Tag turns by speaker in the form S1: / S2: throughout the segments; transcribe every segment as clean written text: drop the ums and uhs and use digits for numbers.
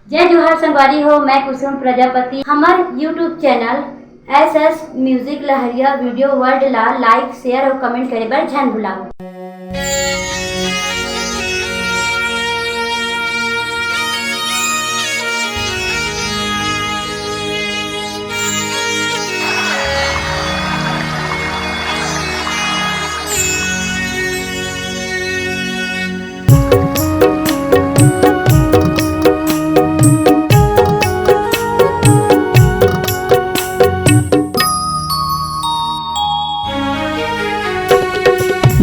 S1: जय जोहार संगवारी हो। मैं कुसुम प्रजापति। हमार यूट्यूब चैनल SS म्यूजिक लहरिया वीडियो वर्ल्ड ला लाइक शेयर और कमेंट करे बर झन भुलाओ।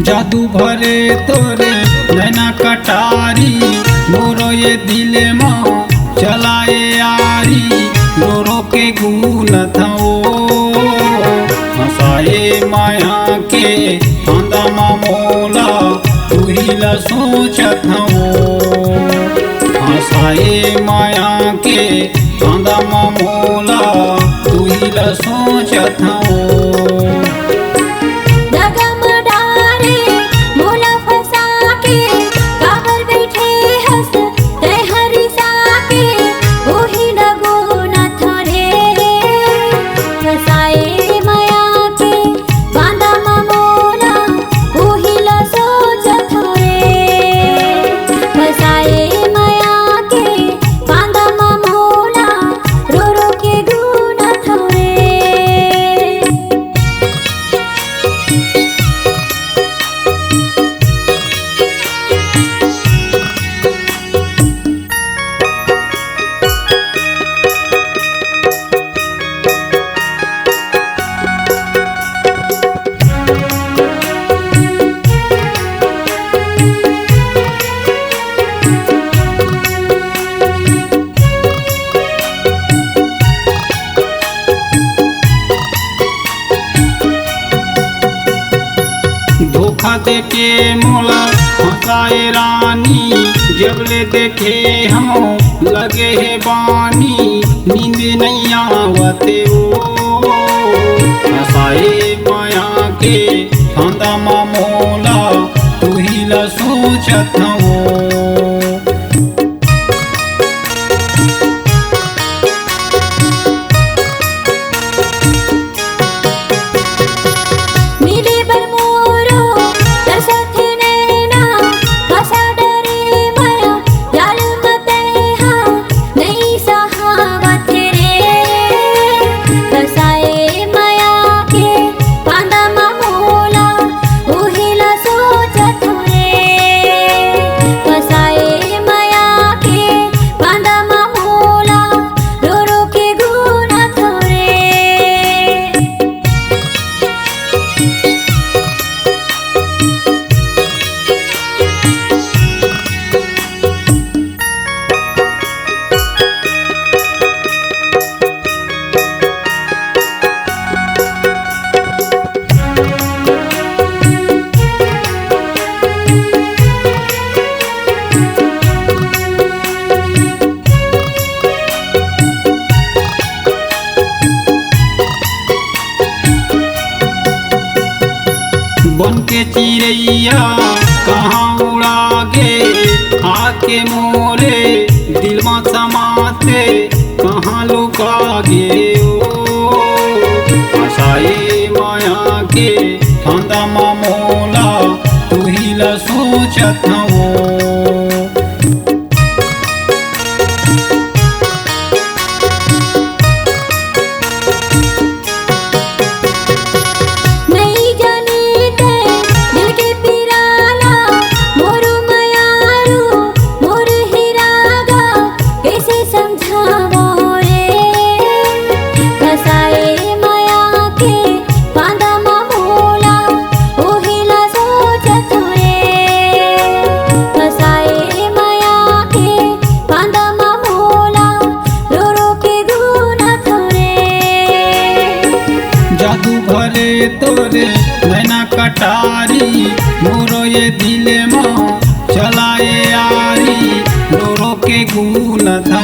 S2: जादू भरे तोरे नैना कटारी, मोरो ये दिल में चलाए यारी। मोरो के गुण थो हंसाए माया के फांदा मोला, तू ही ला सोचत हो। हंसाए माया के फांदा मोला, तू ही ला सोचत हो। धोखा देके मोला हंसाए रानी, जबले देखे हम लगे है बानी। नींद नहीं आवते ओ हंसाए माया के फांदा मोला, तू ही ला सोचत हो। बन के चिड़ैया कहाँ उड़ा गे, आके मोरे दिल में समाते कहाँ लुका गे ओ। हंसाए माया के फांदा मोला, तू ही ला सोचत हो। जादू भरे तोरे नैना कटारी, मोरो ये दिल में चलाए यारी। मोरो के गुण थो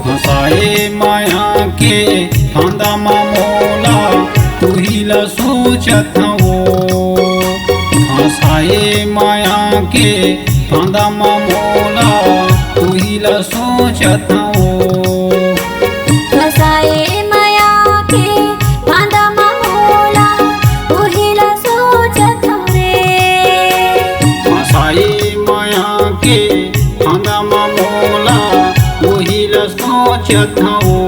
S2: हंसाए माया के फांदा मोला, तू ही ला सोचत हो। हंसाए माया के फांदा मोला, तू ही ला सोचत हूँ।
S1: फसाए माया के फांदा मोला ओही ला सोचत हूँ रे।
S2: फसाई माया के फांदा मोला ओही ला सोचत हूँ।